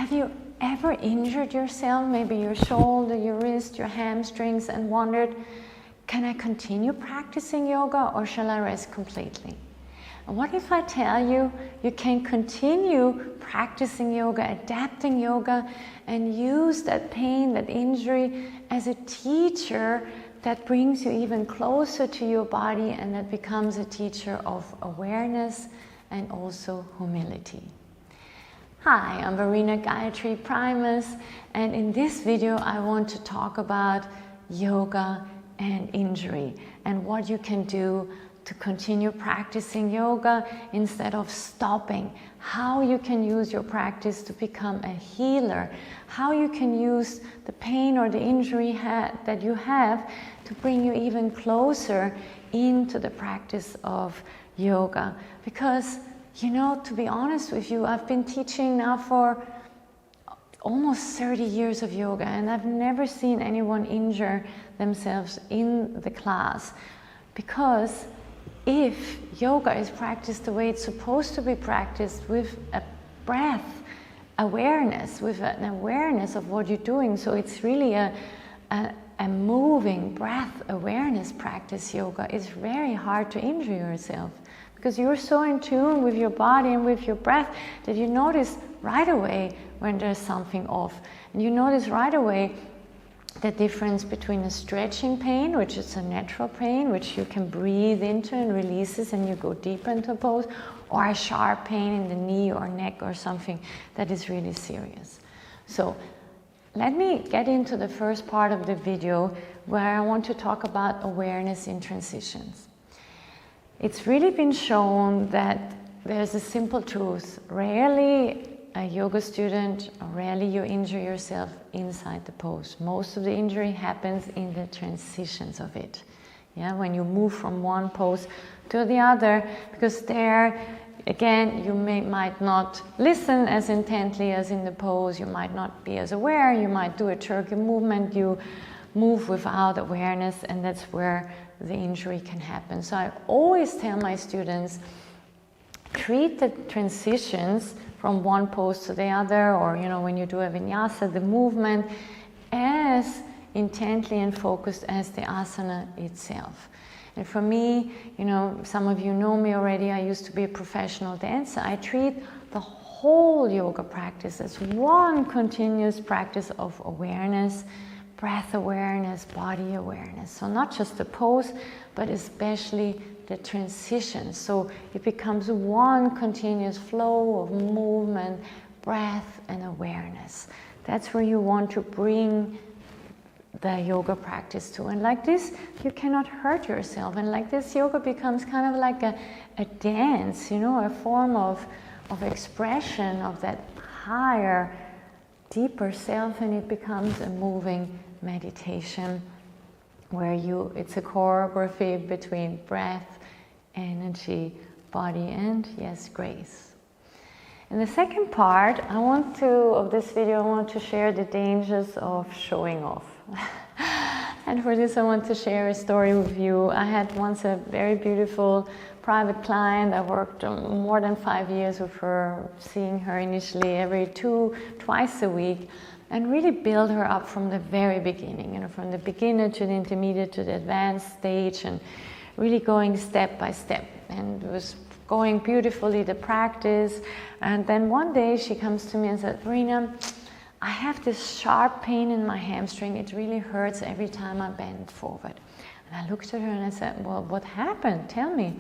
Have you ever injured yourself, maybe your shoulder, your wrist, your hamstrings, and wondered, can I continue practicing yoga or shall I rest completely? And what if I tell you, you can continue practicing yoga, adapting yoga, and use that pain, that injury as a teacher that brings you even closer to your body, and that becomes a teacher of awareness and also humility. Hi, I'm Verena Primus, and in this video I want to talk about yoga and injury and what you can do to continue practicing yoga instead of stopping, how you can use your practice to become a healer, how you can use the pain or the injury that you have to bring you even closer into the practice of yoga. Because, you know, to be honest with you, I've been teaching now for almost 30 years of yoga, and I've never seen anyone injure themselves in the class. Because if yoga is practiced the way it's supposed to be practiced, with a breath awareness, with an awareness of what you're doing, so it's really a moving breath awareness practice, yoga, it's very hard to injure yourself. Because you're so in tune with your body and with your breath that you notice right away when there's something off. And you notice right away the difference between a stretching pain, which is a natural pain, which you can breathe into and releases and you go deeper into a pose, or a sharp pain in the knee or neck or something that is really serious. So let me get into the first part of the video where I want to talk about awareness in transitions. It's really been shown that there's a simple truth. Rarely a yoga student, or rarely you injure yourself inside the pose. Most of the injury happens in the transitions of it. Yeah, when you move from one pose to the other, because there, again, you might not listen as intently as in the pose, you might not be as aware, you might do a jerky movement, you move without awareness, and that's where the injury can happen. So I always tell my students, treat the transitions from one pose to the other, or you know, when you do a vinyasa, the movement, as intently and focused as the asana itself. And for me, you know, some of you know me already, I used to be a professional dancer. I treat the whole yoga practice as one continuous practice of awareness, breath awareness, body awareness. So not just the pose, but especially the transition. So it becomes one continuous flow of movement, breath, and awareness. That's where you want to bring the yoga practice to. And like this, you cannot hurt yourself. And like this, yoga becomes kind of like a dance, you know, a form of expression of that higher, deeper self, and it becomes a moving meditation where it's a choreography between breath, energy, body, and yes, grace. In the second part of this video, I want to share the dangers of showing off. And for this, I want to share a story with you. I had once a very beautiful private client. I worked more than 5 years with her, seeing her initially twice a week, and really build her up from the very beginning, you know, from the beginner to the intermediate to the advanced stage, and really going step by step. And it was going beautifully, the practice. And then one day she comes to me and said, Verena, I have this sharp pain in my hamstring. It really hurts every time I bend forward. And I looked at her and I said, well, what happened? Tell me.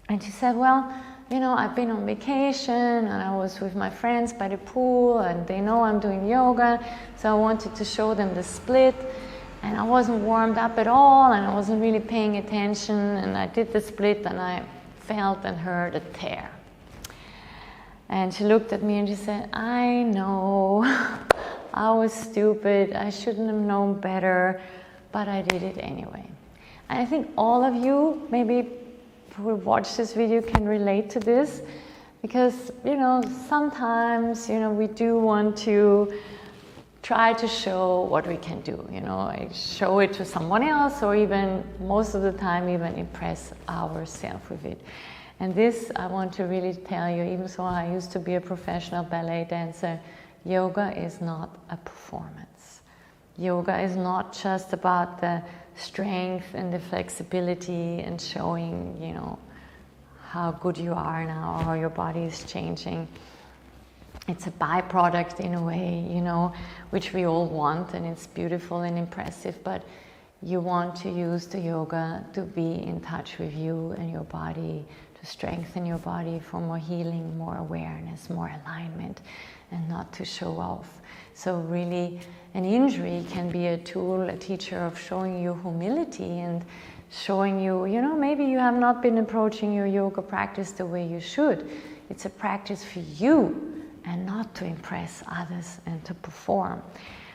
And she said, well, you know, I've been on vacation and I was with my friends by the pool, and they know I'm doing yoga, so I wanted to show them the split, and I wasn't warmed up at all, and I wasn't really paying attention, and I did the split and I felt and heard a tear. And she looked at me and she said, I know, I was stupid, I shouldn't have known better, but I did it anyway. And I think all of you, maybe who watch this video, can relate to this, because, you know, sometimes, you know, we do want to try to show what we can do, you know, show it to someone else, or even most of the time even impress ourselves with it. And this I want to really tell you, even though I used to be a professional ballet dancer, yoga is not a performance. Yoga is not just about the strength and the flexibility and showing, you know, how good you are now, how your body is changing. It's a byproduct in a way, you know, which we all want, and it's beautiful and impressive, but you want to use the yoga to be in touch with you and your body, to strengthen your body for more healing, more awareness, more alignment, and not to show off. So really, an injury can be a tool, a teacher of showing you humility and showing you, you know, maybe you have not been approaching your yoga practice the way you should. It's a practice for you and not to impress others and to perform.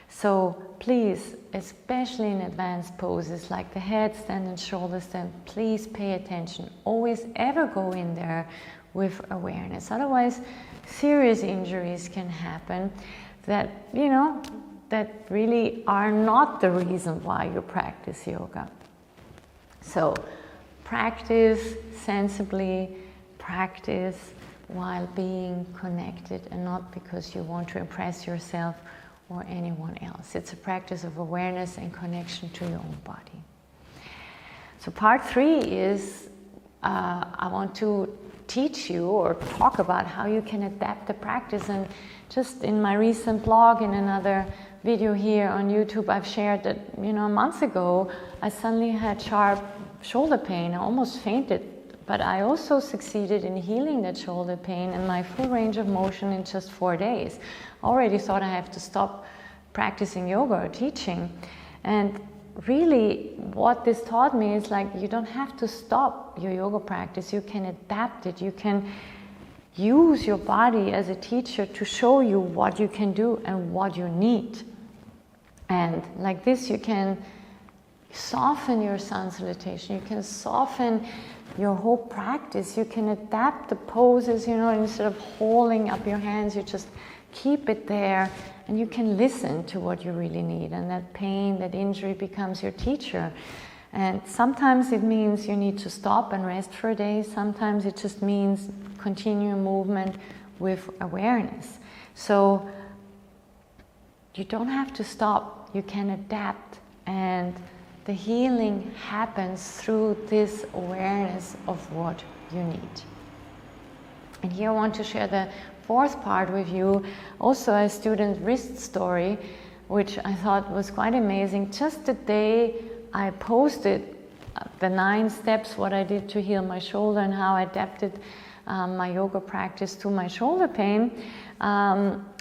So please, especially in advanced poses like the headstand and shoulder stand, please pay attention. Always ever go in there with awareness. Otherwise, serious injuries can happen that, you know, that really are not the reason why you practice yoga. So practice sensibly, practice while being connected and not because you want to impress yourself or anyone else. It's a practice of awareness and connection to your own body. So part 3 is I want to teach you or talk about how you can adapt the practice. And just in my recent blog, in another video here on YouTube, I've shared that, you know, months ago I suddenly had sharp shoulder pain. I almost fainted, but I also succeeded in healing that shoulder pain and my full range of motion in just 4 days. I already thought I have to stop practicing yoga or teaching. And really what this taught me is like, you don't have to stop your yoga practice. You can adapt it. You can use your body as a teacher to show you what you can do and what you need. And like this, you can soften your sun salutation. You can soften your whole practice. You can adapt the poses, you know, instead of holding up your hands, you just keep it there and you can listen to what you really need. And that pain, that injury becomes your teacher. And sometimes it means you need to stop and rest for a day. Sometimes it just means continue movement with awareness. So you don't have to stop. You can adapt, and the healing happens through this awareness of what you need. And here I want to share the 4th part with you, also a student wrist story, which I thought was quite amazing. Just the day I posted the 9 steps, what I did to heal my shoulder and how I adapted my yoga practice to my shoulder pain,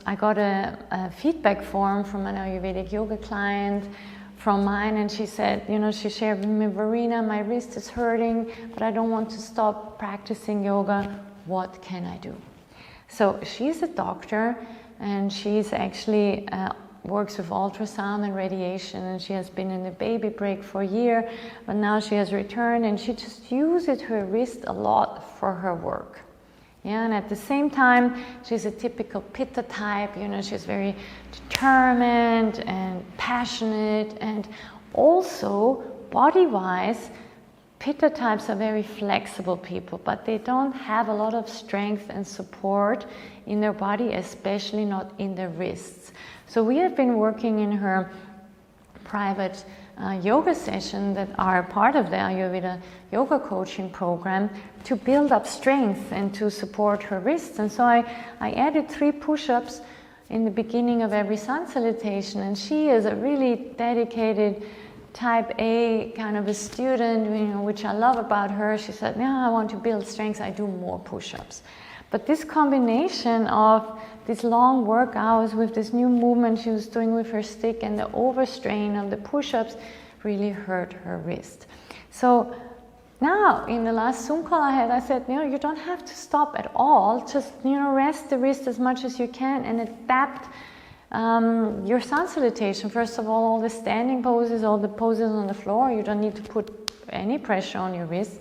I got a feedback form from an Ayurvedic yoga client from mine, and she said, you know, she shared with me, Verena, my wrist is hurting, but I don't want to stop practicing yoga. What can I do? So she's a doctor, and she's actually works with ultrasound and radiation, and she has been in a baby break for a year, but now she has returned, and she just uses her wrist a lot for her work. Yeah, and at the same time, she's a typical Pitta type, you know, she's very determined and passionate, and also body-wise, Pitta types are very flexible people, but they don't have a lot of strength and support in their body, especially not in their wrists. So we have been working in her private yoga session that are part of the Ayurveda yoga coaching program to build up strength and to support her wrists. And so I added 3 push-ups in the beginning of every sun salutation, and she is a really dedicated type A kind of a student, you know, which I love about her. She said, yeah, I want to build strength, I do more push-ups. But this combination of these long work hours with this new movement she was doing with her stick and the overstrain of the push-ups really hurt her wrist. So now in the last Zoom call I had, I said, you know, you don't have to stop at all. Just, you know, rest the wrist as much as you can and adapt your sun salutation. First of all the standing poses, all the poses on the floor, you don't need to put any pressure on your wrist.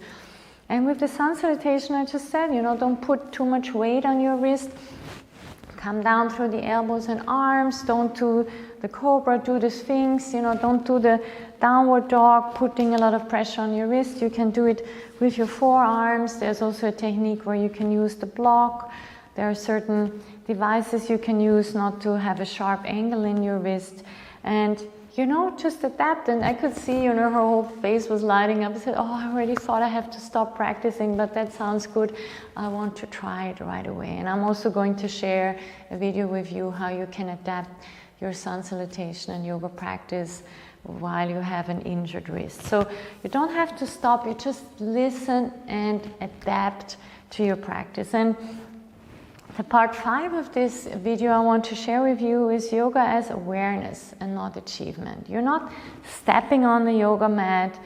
And with the sun salutation, I just said, you know, don't put too much weight on your wrist. come down through the elbows and arms. Don't do the cobra, do the sphinx, don't do the downward dog, putting a lot of pressure on your wrist. You can do it with your forearms. There's also a technique where you can use the block. There are certain devices you can use not to have a sharp angle in your wrist. And just adapt. And I could see, her whole face was lighting up. I said, I already thought I have to stop practicing, but that sounds good. I want to try it right away. And I'm also going to share a video with you how you can adapt your sun salutation and yoga practice while you have an injured wrist. So you don't have to stop, you just listen and adapt to your practice. And the part 5 of this video I want to share with you is yoga as awareness and not achievement. You're not stepping on the yoga mat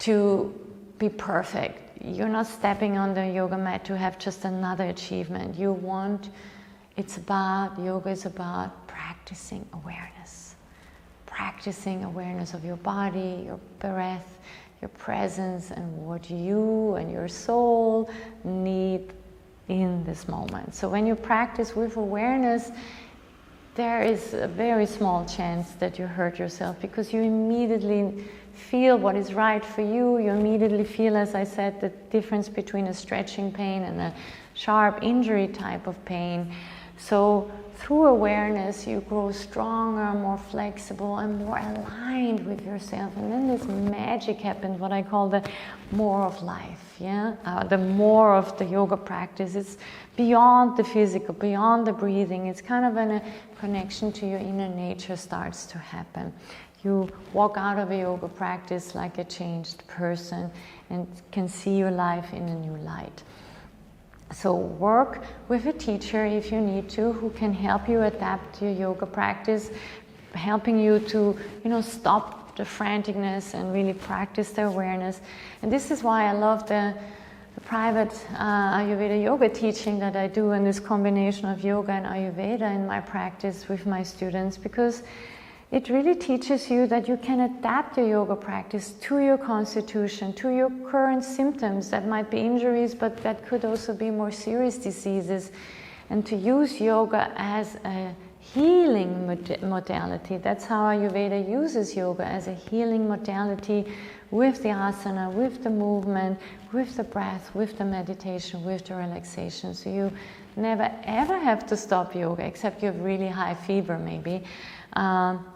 to be perfect. You're not stepping on the yoga mat to have just another achievement. Yoga is about practicing awareness. Practicing awareness of your body, your breath, your presence, and what you and your soul need in this moment. So when you practice with awareness, there is a very small chance that you hurt yourself, because you immediately feel what is right for you. You immediately feel, as I said, the difference between a stretching pain and a sharp injury type of pain. So through awareness, you grow stronger, more flexible, and more aligned with yourself. And then this magic happens, what I call the more of life. The more of the yoga practice. It's beyond the physical, beyond the breathing. It's kind of a connection to your inner nature starts to happen. You walk out of a yoga practice like a changed person and can see your life in a new light. So work with a teacher if you need to, who can help you adapt your yoga practice, helping you to, stop the franticness and really practice the awareness. And this is why I love the private Ayurveda yoga teaching that I do, and this combination of yoga and Ayurveda in my practice with my students, because it really teaches you that you can adapt your yoga practice to your constitution, to your current symptoms. That might be injuries, but that could also be more serious diseases. And to use yoga as a healing modality. That's how Ayurveda uses yoga, as a healing modality, with the asana, with the movement, with the breath, with the meditation, with the relaxation. So you never ever have to stop yoga, except you have really high fever maybe.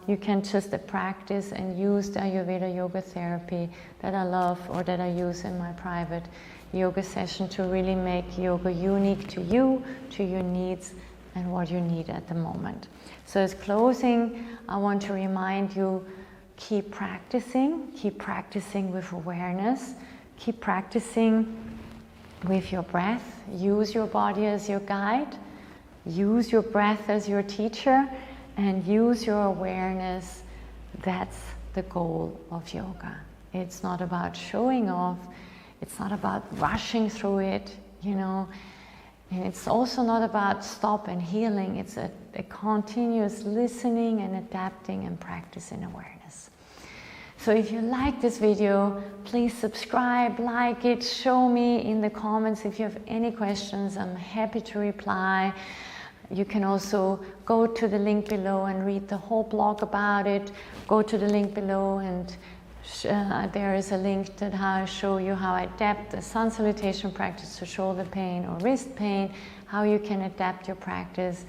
You can just practice and use the Ayurveda yoga therapy that I love, or that I use in my private yoga session, to really make yoga unique to you, to your needs, and what you need at the moment. So as closing, I want to remind you, keep practicing with awareness, keep practicing with your breath. Use your body as your guide, use your breath as your teacher, and use your awareness. That's the goal of yoga. It's not about showing off, it's not about rushing through it, and it's also not about stop and healing. It's a continuous listening and adapting and practicing awareness. So if you like this video, please subscribe, like it, show me in the comments if you have any questions. I'm happy to reply. You can also go to the link below and read the whole blog about it. Go to the link below, and there is a link that I show you how I adapt the sun salutation practice to shoulder pain or wrist pain, how you can adapt your practice.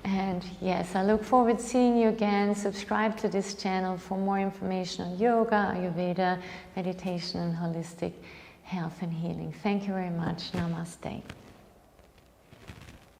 And yes, I look forward to seeing you again. Subscribe to this channel for more information on yoga, Ayurveda, meditation, and holistic health and healing. Thank you very much. Namaste.